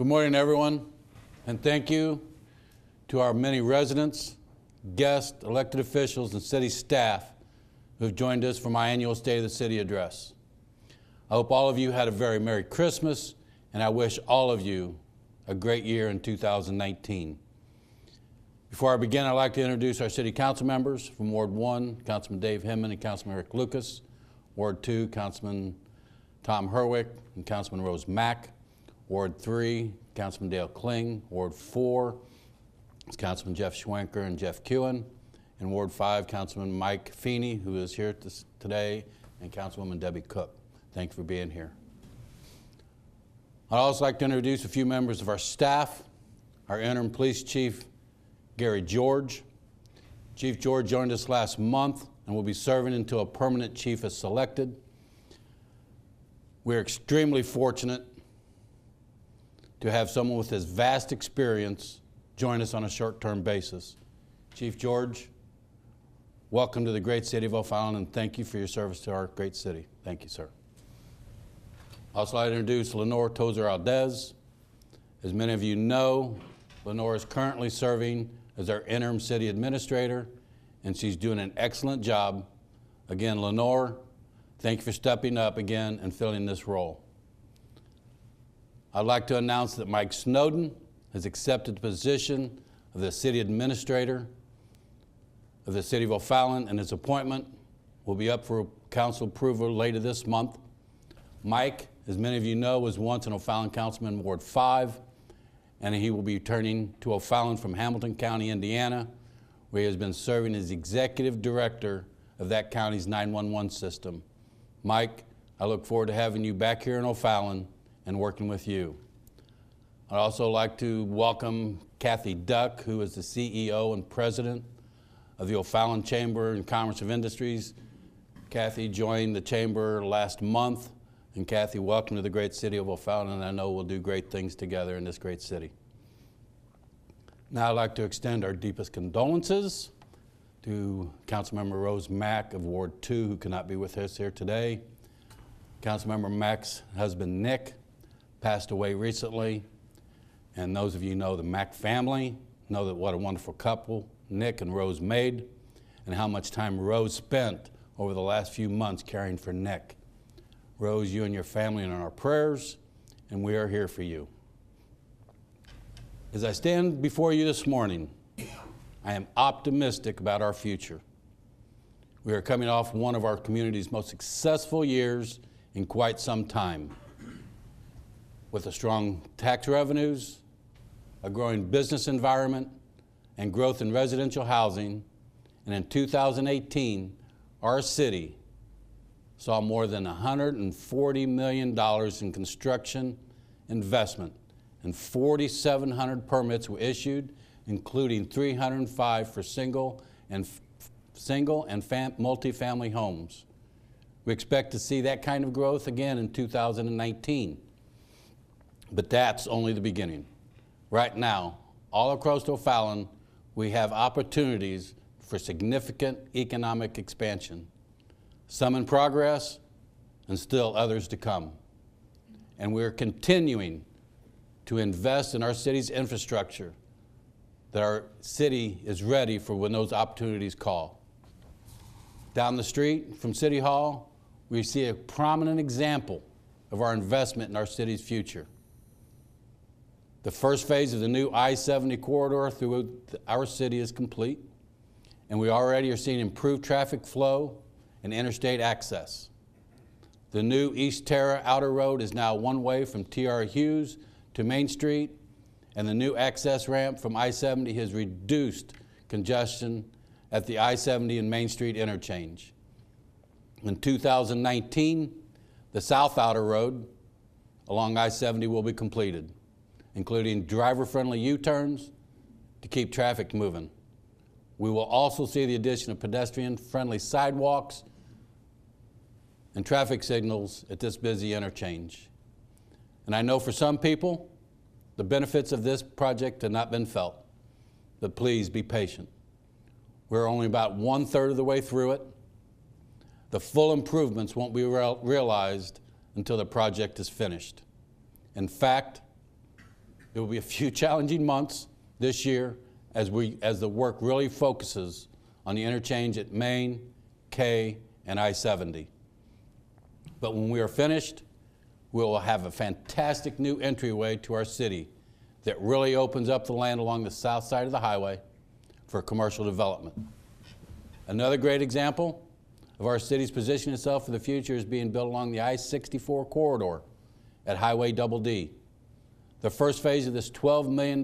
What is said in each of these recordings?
Good morning, everyone, and thank you to our many residents, guests, elected officials, and city staff who have joined us for my annual State of the City address. I hope all of you had a very Merry Christmas, and I wish all of you a great year in 2019. Before I begin, I'd like to introduce our City Council members. From Ward 1, Councilman Dave Hinman and Councilman Eric Lucas. Ward 2, Councilman Tom Herwick and Councilman Rose Mack. Ward 3, Councilman Dale Kling. Ward 4 is Councilman Jeff Schwenker and Jeff Kewen. And Ward 5, Councilman Mike Feeney, who is here today, and Councilwoman Debbie Cook. Thank you for being here. I'd also like to introduce a few members of our staff. Our interim police chief, Gary George. Chief George joined us last month and will be serving until a permanent chief is selected. We're extremely fortunate to have someone with his vast experience join us on a short-term basis. Chief George, welcome to the great city of O'Fallon, and thank you for your service to our great city. Thank you, sir. I'd also like to introduce Lenore Tozer-Aldez. As many of you know, Lenore is currently serving as our interim city administrator, and she's doing an excellent job. Again, Lenore, thank you for stepping up again and filling this role. I'd like to announce that Mike Snowden has accepted the position of the city administrator of the city of O'Fallon, and his appointment will be up for council approval later this month. Mike, as many of you know, was once an O'Fallon councilman in Ward 5, and he will be returning to O'Fallon from Hamilton County, Indiana, where he has been serving as executive director of that county's 911 system. Mike, I look forward to having you back here in O'Fallon and working with you. I'd also like to welcome Kathy Duck, who is the CEO and president of the O'Fallon Chamber and Commerce of Industries. Kathy joined the chamber last month. And Kathy, welcome to the great city of O'Fallon, and I know we'll do great things together in this great city. Now I'd like to extend our deepest condolences to Councilmember Rose Mack of Ward 2, who cannot be with us here today. Councilmember Mack's husband, Nick, passed away recently, and those of you who know the Mack family know that what a wonderful couple Nick and Rose made, and how much time Rose spent over the last few months caring for Nick. Rose, you and your family are in our prayers, and we are here for you. As I stand before you this morning, I am optimistic about our future. We are coming off one of our community's most successful years in quite some time, with a strong tax revenues, a growing business environment, and growth in residential housing. And in 2018, our city saw more than $140 million in construction investment, and 4,700 permits were issued, including 305 for single and multifamily homes. We expect to see that kind of growth again in 2019. But that's only the beginning. Right now, all across O'Fallon, we have opportunities for significant economic expansion. Some in progress, and still others to come. And we're continuing to invest in our city's infrastructure, that our city is ready for when those opportunities call. Down the street from City Hall, we see a prominent example of our investment in our city's future. The first phase of the new I-70 corridor through our city is complete, and we already are seeing improved traffic flow and interstate access. The new East Terra Outer Road is now one way from T.R. Hughes to Main Street, and the new access ramp from I-70 has reduced congestion at the I-70 and Main Street interchange. In 2019, the South Outer Road along I-70 will be completed, including driver-friendly U-turns to keep traffic moving. We will also see the addition of pedestrian-friendly sidewalks and traffic signals at this busy interchange. And I know for some people, the benefits of this project have not been felt, but please be patient. We're only about 1/3 of the way through it. The full improvements won't be realized until the project is finished. In fact, There will be a few challenging months this year as the work really focuses on the interchange at Main, K, and I-70. But when we are finished, we will have a fantastic new entryway to our city that really opens up the land along the south side of the highway for commercial development. Another great example of our city's positioning itself for the future is being built along the I-64 corridor at Highway Double D. The first phase of this $12 million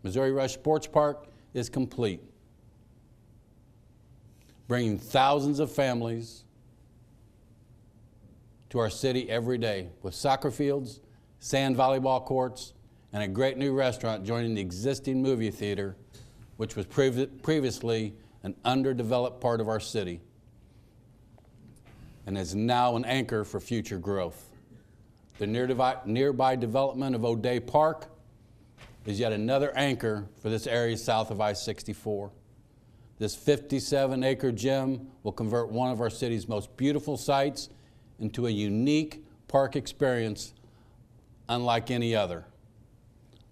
Missouri Rush Sports Park is complete, bringing thousands of families to our city every day with soccer fields, sand volleyball courts, and a great new restaurant joining the existing movie theater, which was previously an underdeveloped part of our city and is now an anchor for future growth. The nearby development of O'Day Park is yet another anchor for this area south of I-64. This 57-acre gem will convert one of our city's most beautiful sites into a unique park experience unlike any other.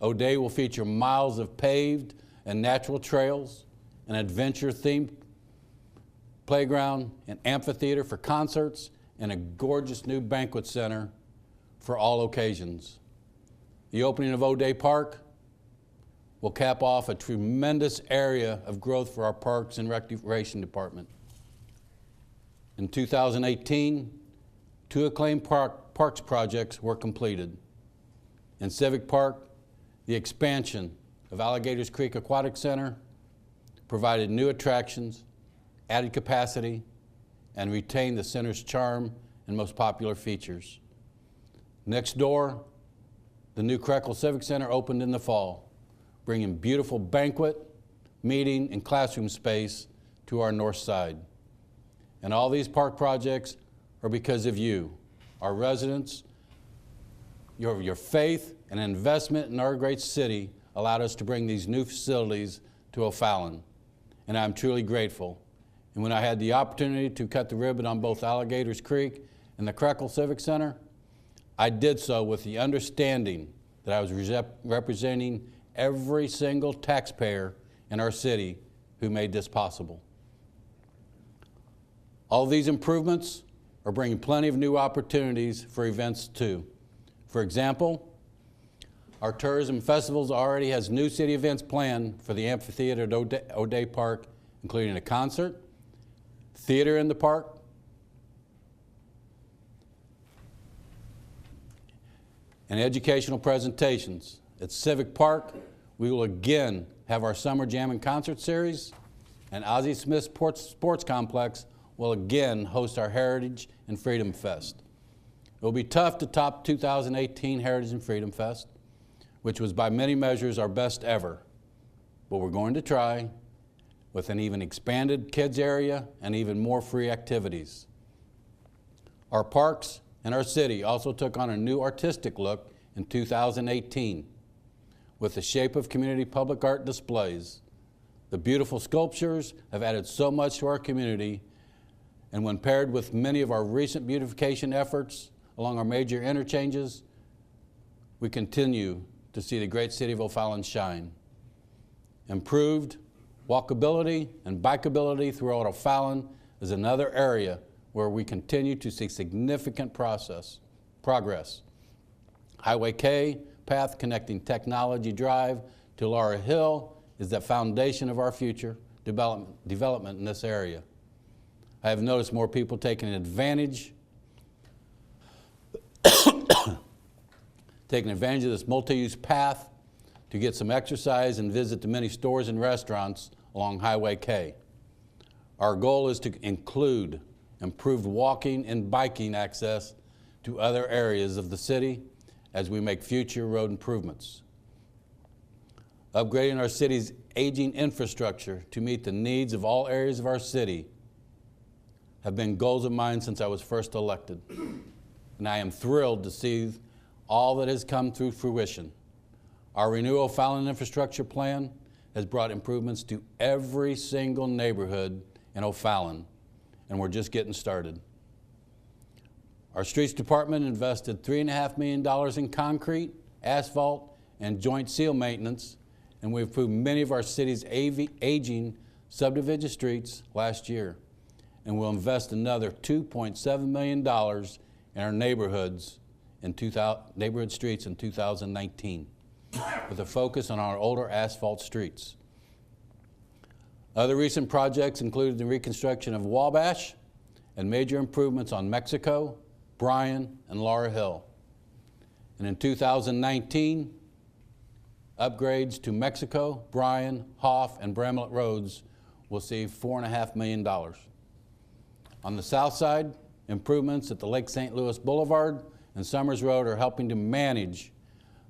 O'Day will feature miles of paved and natural trails, an adventure-themed playground, an amphitheater for concerts, and a gorgeous new banquet center for all occasions. The opening of O'Day Park will cap off a tremendous area of growth for our Parks and Recreation Department. In 2018, 2 acclaimed parks projects were completed. In Civic Park, the expansion of Alligators Creek Aquatic Center provided new attractions, added capacity, and retained the center's charm and most popular features. Next door, the new Crackle Civic Center opened in the fall, bringing beautiful banquet, meeting, and classroom space to our north side. And all these park projects are because of you, our residents. Your faith and investment in our great city allowed us to bring these new facilities to O'Fallon, and I'm truly grateful. And when I had the opportunity to cut the ribbon on both Alligators Creek and the Crackle Civic Center, I did so with the understanding that I was representing every single taxpayer in our city who made this possible. All these improvements are bringing plenty of new opportunities for events too. For example, our tourism festivals already has new city events planned for the amphitheater at O'Day Park, including a concert, theater in the park, and educational presentations. At Civic Park, we will again have our Summer Jam and Concert Series, and Ozzie Smith Sports Complex will again host our Heritage and Freedom Fest. It will be tough to top 2018 Heritage and Freedom Fest, which was by many measures our best ever, but we're going to try with an even expanded kids area and even more free activities. Our parks and our city also took on a new artistic look in 2018 with the Shape of Community public art displays. The beautiful sculptures have added so much to our community, and when paired with many of our recent beautification efforts along our major interchanges, we continue to see the great city of O'Fallon shine. Improved walkability and bikeability throughout O'Fallon is another area where we continue to see significant progress. Highway K path connecting Technology Drive to Laura Hill is the foundation of our future development in this area. I have noticed more people taking advantage of this multi-use path to get some exercise and visit the many stores and restaurants along Highway K. Our goal is to include improved walking and biking access to other areas of the city as we make future road improvements. Upgrading our city's aging infrastructure to meet the needs of all areas of our city have been goals of mine since I was first elected. And I am thrilled to see all that has come through fruition. Our Renew O'Fallon infrastructure plan has brought improvements to every single neighborhood in O'Fallon, and we're just getting started. Our streets department invested $3.5 million in concrete, asphalt, and joint seal maintenance, and we improved many of our city's aging subdivision streets last year. And we'll invest another $2.7 million in our neighborhood streets in 2019, with a focus on our older asphalt streets. Other recent projects included the reconstruction of Wabash and major improvements on Mexico, Bryan, and Laura Hill. And in 2019, upgrades to Mexico, Bryan, Hoff, and Bramlett roads will see $4.5 million. On the south side, improvements at the Lake St. Louis Boulevard and Summers Road are helping to manage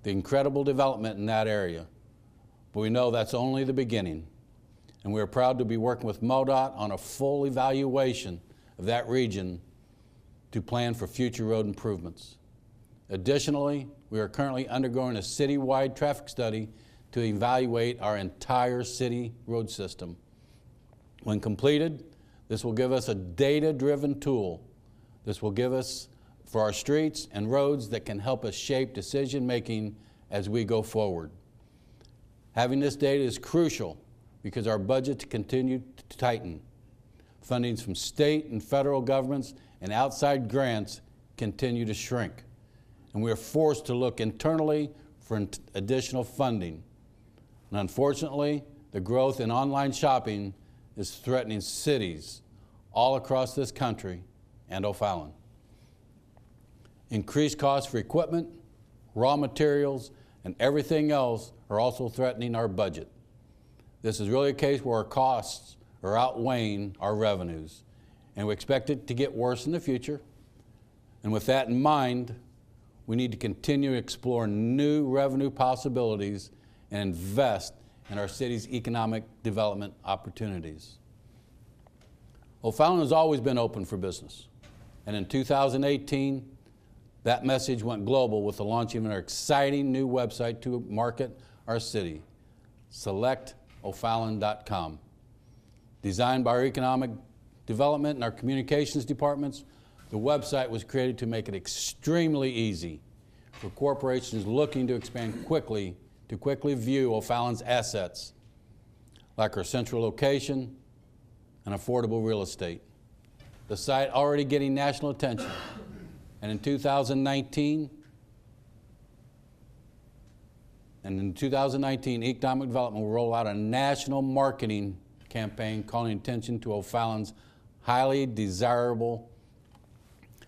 the incredible development in that area. But we know that's only the beginning. And we are proud to be working with MoDOT on a full evaluation of that region to plan for future road improvements. Additionally, we are currently undergoing a citywide traffic study to evaluate our entire city road system. When completed, this will give us a data-driven tool. This will give us for our streets and roads that can help us shape decision-making as we go forward. Having this data is crucial because our budgets continue to tighten. Fundings from state and federal governments and outside grants continue to shrink. And we are forced to look internally for additional funding. And unfortunately, the growth in online shopping is threatening cities all across this country and O'Fallon. Increased costs for equipment, raw materials, and everything else are also threatening our budget. This is really a case where our costs are outweighing our revenues, and we expect it to get worse in the future. And with that in mind, we need to continue to explore new revenue possibilities and invest in our city's economic development opportunities. O'Fallon has always been open for business, and in 2018, that message went global with the launching of our exciting new website to market our city, selectofallon.com. Designed by our economic development and our communications departments, the website was created to make it extremely easy for corporations looking to expand quickly to quickly view O'Fallon's assets, like our central location and affordable real estate. The site already getting national attention, and in 2019, economic development will roll out a national marketing campaign calling attention to O'Fallon's highly desirable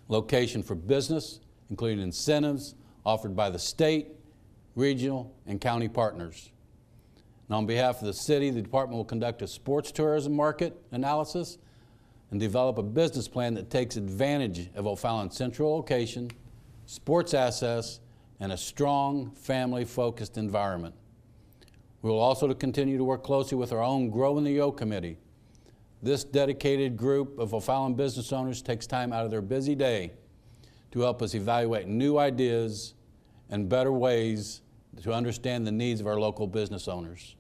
location for business, including incentives offered by the state, regional, and county partners. And on behalf of the city, the department will conduct a sports tourism market analysis and develop a business plan that takes advantage of O'Fallon's central location, sports access, and a strong family-focused environment. We will also continue to work closely with our own Grow in the O Committee. This dedicated group of O'Fallon business owners takes time out of their busy day to help us evaluate new ideas and better ways to understand the needs of our local business owners.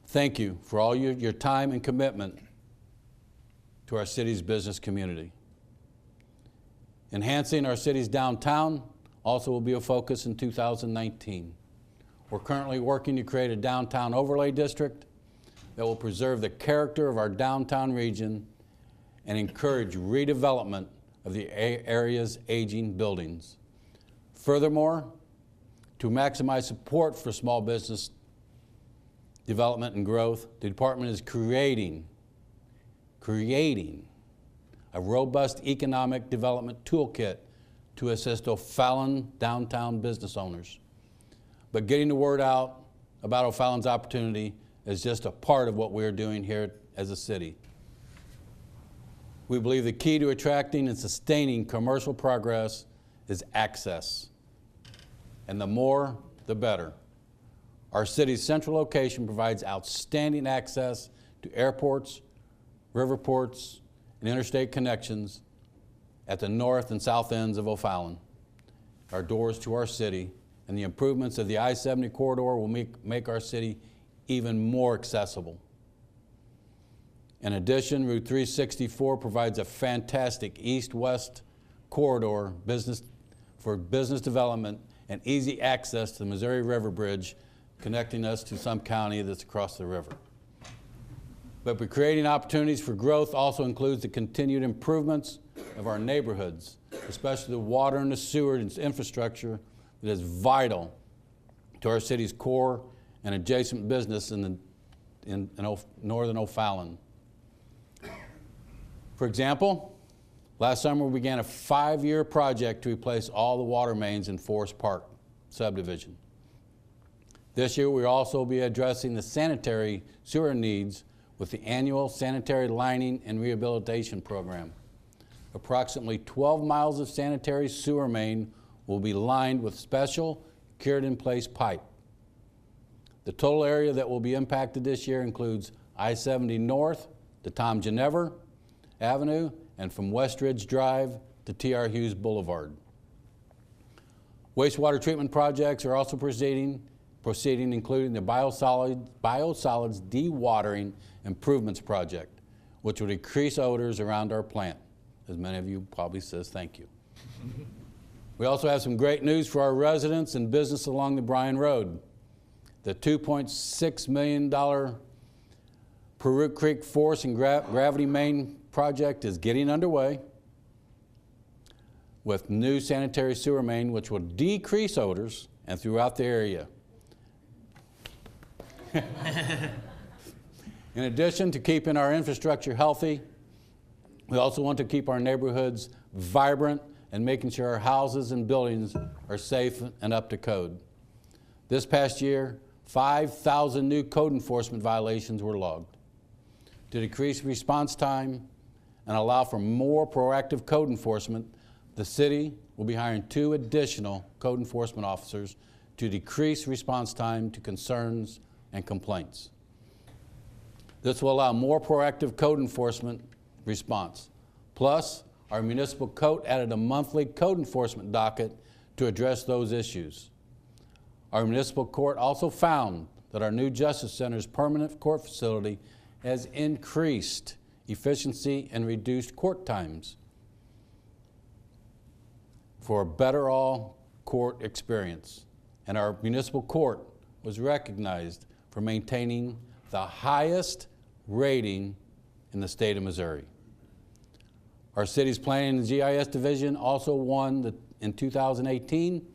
Thank you for all your time and commitment to our city's business community. Enhancing our city's downtown also will be a focus in 2019. We're currently working to create a downtown overlay district that will preserve the character of our downtown region and encourage redevelopment of the area's aging buildings. Furthermore, to maximize support for small business development and growth, the department is creating a robust economic development toolkit to assist O'Fallon downtown business owners. But getting the word out about O'Fallon's opportunity is just a part of what we're doing here as a city. We believe the key to attracting and sustaining commercial progress is access. And the more, the better. Our city's central location provides outstanding access to airports, river ports, and interstate connections at the north and south ends of O'Fallon. Our doors to our city and the improvements of the I-70 corridor will make our city even more accessible. In addition, Route 364 provides a fantastic east-west corridor for business development and easy access to the Missouri River Bridge connecting us to some county that's across the river. But creating opportunities for growth also includes the continued improvements of our neighborhoods, especially the water and the sewer infrastructure that is vital to our city's core and adjacent business in northern O'Fallon. For example, last summer we began a 5-year project to replace all the water mains in Forest Park subdivision. This year we'll also be addressing the sanitary sewer needs with the annual sanitary lining and rehabilitation program. Approximately 12 miles of sanitary sewer main will be lined with special cured-in-place pipe. The total area that will be impacted this year includes I-70 North to Tom Ginnever Avenue and from West Ridge Drive to T.R. Hughes Boulevard. Wastewater treatment projects are also proceeding, including the biosolids dewatering improvements project, which will decrease odors around our plant. As many of you probably says thank you. We also have some great news for our residents and business along the Bryan Road. The $2.6 million Peru Creek Force and Gravity Main project is getting underway with new sanitary sewer main, which will decrease odors and throughout the area. In addition to keeping our infrastructure healthy, we also want to keep our neighborhoods vibrant and making sure our houses and buildings are safe and up to code. This past year, 5,000 new code enforcement violations were logged. To decrease response time and allow for more proactive code enforcement, the city will be hiring 2 additional code enforcement officers to decrease response time to concerns and complaints. This will allow more proactive code enforcement response. Plus, our municipal court added a monthly code enforcement docket to address those issues. Our municipal court also found that our new Justice Center's permanent court facility has increased efficiency and reduced court times for a better all court experience. And our municipal court was recognized for maintaining the highest rating in the state of Missouri. Our city's planning and GIS division also won in 2018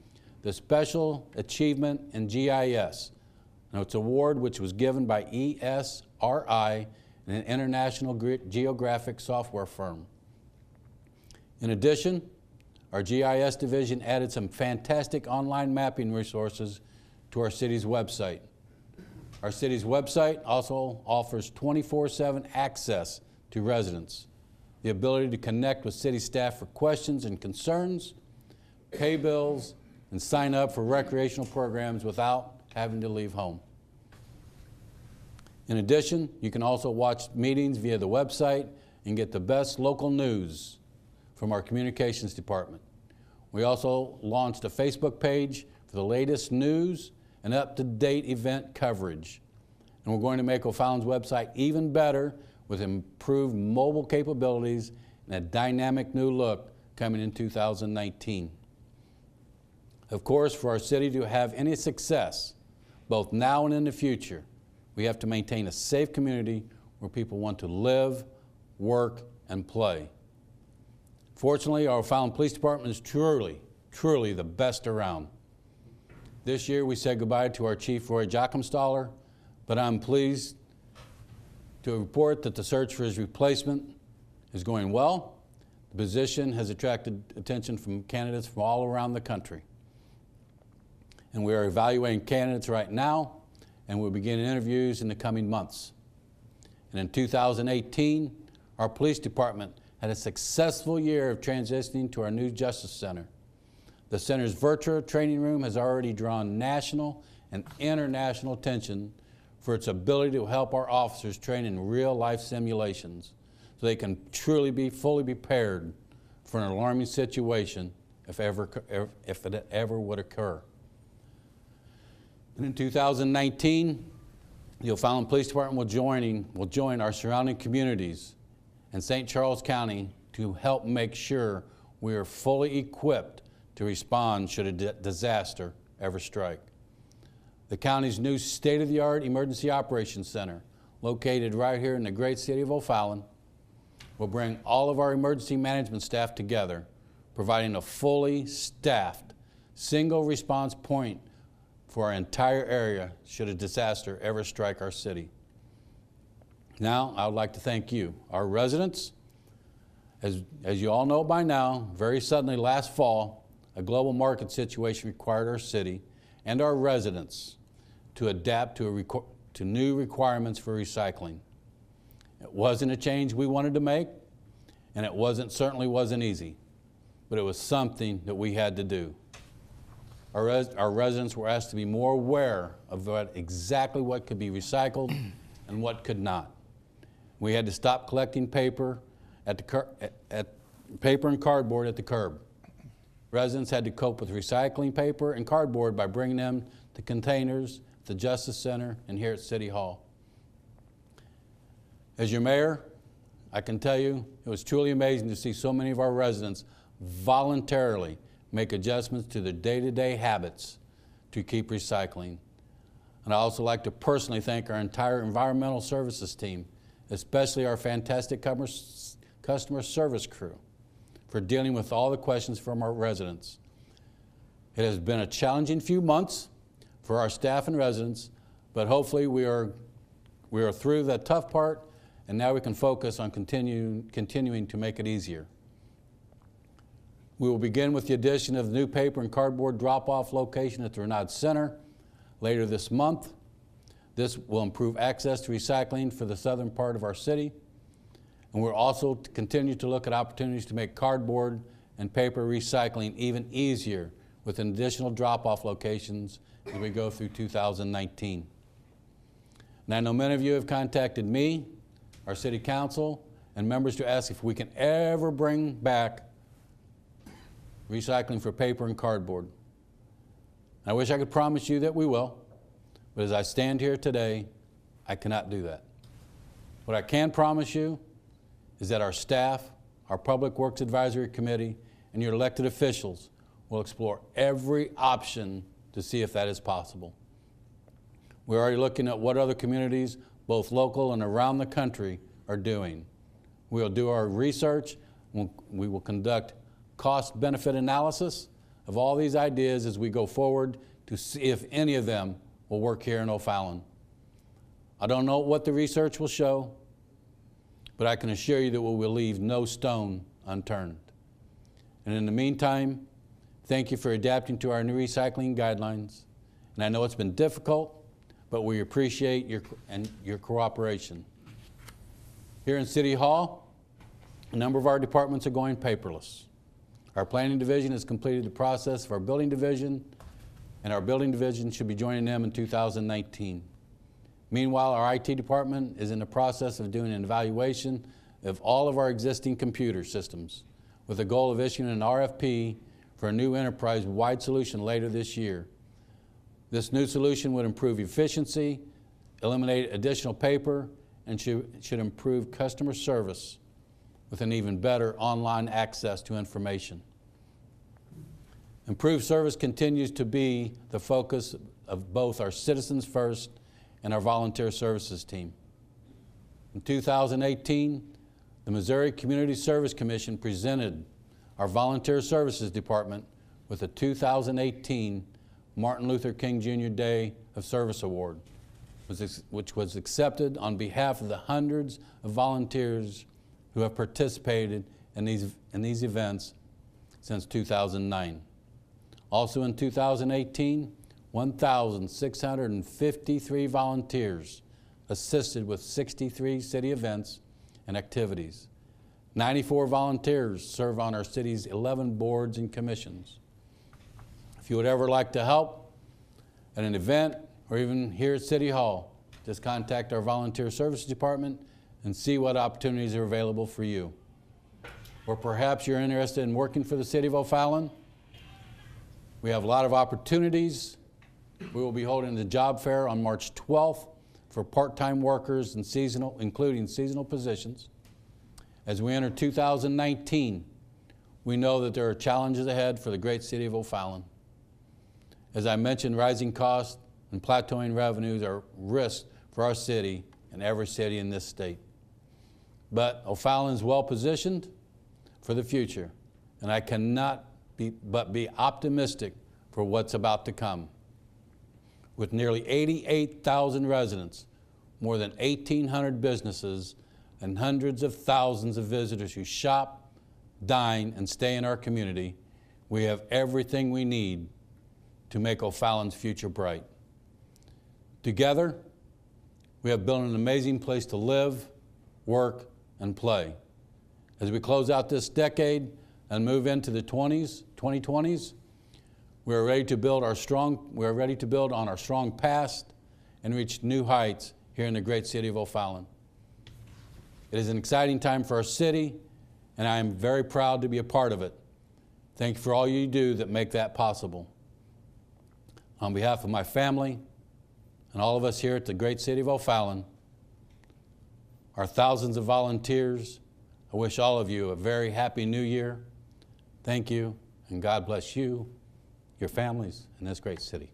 the Special Achievement in GIS. Now, it's an award which was given by ESRI, an international geographic software firm. In addition, our GIS division added some fantastic online mapping resources to our city's website. Our city's website also offers 24/7 access to residents, the ability to connect with city staff for questions and concerns, pay bills, and sign up for recreational programs without having to leave home. In addition, you can also watch meetings via the website and get the best local news from our communications department. We also launched a Facebook page for the latest news and up-to-date event coverage. And we're going to make O'Fallon's website even better with improved mobile capabilities and a dynamic new look coming in 2019. Of course, for our city to have any success, both now and in the future, we have to maintain a safe community where people want to live, work, and play. Fortunately, our O'Fallon Police Department is truly the best around. This year, we said goodbye to our Chief, Roy Jochimstaller, but I'm pleased to report that the search for his replacement is going well. The position has attracted attention from candidates from all around the country. And we are evaluating candidates right now, and we'll begin interviews in the coming months. And in 2018, our police department had a successful year of transitioning to our new Justice Center. The center's virtual training room has already drawn national and international attention for its ability to help our officers train in real-life simulations so they can truly be fully prepared for an alarming situation if it ever would occur. And in 2019, the O'Fallon Police Department will join our surrounding communities in St. Charles County to help make sure we are fully equipped to respond should a disaster ever strike. The county's new state-of-the-art Emergency Operations Center, located right here in the great city of O'Fallon, will bring all of our emergency management staff together, providing a fully staffed, single response point for our entire area should a disaster ever strike our city. Now, I would like to thank you, our residents. As you all know by now, very suddenly last fall, a global market situation required our city and our residents to adapt to new requirements for recycling. It wasn't a change we wanted to make, and it certainly wasn't easy, but it was something that we had to do. Our residents were asked to be more aware of exactly what could be recycled and what could not. We had to stop collecting paper paper and cardboard at the curb. Residents had to cope with recycling paper and cardboard by bringing them to containers at the Justice Center and here at City Hall. As your mayor, I can tell you it was truly amazing to see so many of our residents voluntarily make adjustments to their day-to-day habits to keep recycling. And I'd also like to personally thank our entire environmental services team, especially our fantastic customer service crew, for dealing with all the questions from our residents. It has been a challenging few months for our staff and residents, but hopefully we are through that tough part, and now we can focus on continuing to make it easier. We will begin with the addition of the new paper and cardboard drop-off location at the Renaud Center later this month. This will improve access to recycling for the southern part of our city. And we'll also continue to look at opportunities to make cardboard and paper recycling even easier with additional drop-off locations as we go through 2019. And I know many of you have contacted me, our city council, and members to ask if we can ever bring back recycling for paper and cardboard. I wish I could promise you that we will, but as I stand here today, I cannot do that. What I can promise you is that our staff, our Public Works Advisory Committee, and your elected officials will explore every option to see if that is possible. We're already looking at what other communities, both local and around the country, are doing. We'll do our research. We will conduct cost-benefit analysis of all these ideas as we go forward to see if any of them will work here in O'Fallon. I don't know what the research will show, but I can assure you that we will leave no stone unturned. And in the meantime, thank you for adapting to our new recycling guidelines. And I know it's been difficult, but we appreciate your cooperation. Here in City Hall, a number of our departments are going paperless. Our planning division has completed the process of our building division, and our building division should be joining them in 2019. Meanwhile, our IT department is in the process of doing an evaluation of all of our existing computer systems with the goal of issuing an RFP for a new enterprise-wide solution later this year. This new solution would improve efficiency, eliminate additional paper, and should improve customer service with an even better online access to information. Improved service continues to be the focus of both our Citizens First and our volunteer services team. In 2018, the Missouri Community Service Commission presented our Volunteer Services Department with the 2018 Martin Luther King Jr. Day of Service Award, which was accepted on behalf of the hundreds of volunteers who have participated in these events since 2009. Also in 2018, 1,653 volunteers assisted with 63 city events and activities. 94 volunteers serve on our city's 11 boards and commissions. If you would ever like to help at an event or even here at City Hall, just contact our Volunteer Services Department and see what opportunities are available for you. Or perhaps you're interested in working for the City of O'Fallon. We have a lot of opportunities. We will be holding the job fair on March 12th for part-time workers and including seasonal positions. As we enter 2019, we know that there are challenges ahead for the great city of O'Fallon. As I mentioned, rising costs and plateauing revenues are risks for our city and every city in this state. But O'Fallon is well positioned for the future, and I cannot but be optimistic for what's about to come. With nearly 88,000 residents, more than 1,800 businesses, and hundreds of thousands of visitors who shop, dine, and stay in our community, we have everything we need to make O'Fallon's future bright. Together, we have built an amazing place to live, work, and play. As we close out this decade and move into the 2020s, we are ready to build on our strong past and reach new heights here in the great city of O'Fallon. It is an exciting time for our city, and I am very proud to be a part of it. Thank you for all you do that make that possible. On behalf of my family and all of us here at the great city of O'Fallon, our thousands of volunteers, I wish all of you a very happy new year. Thank you, and God bless you, your families, and this great city.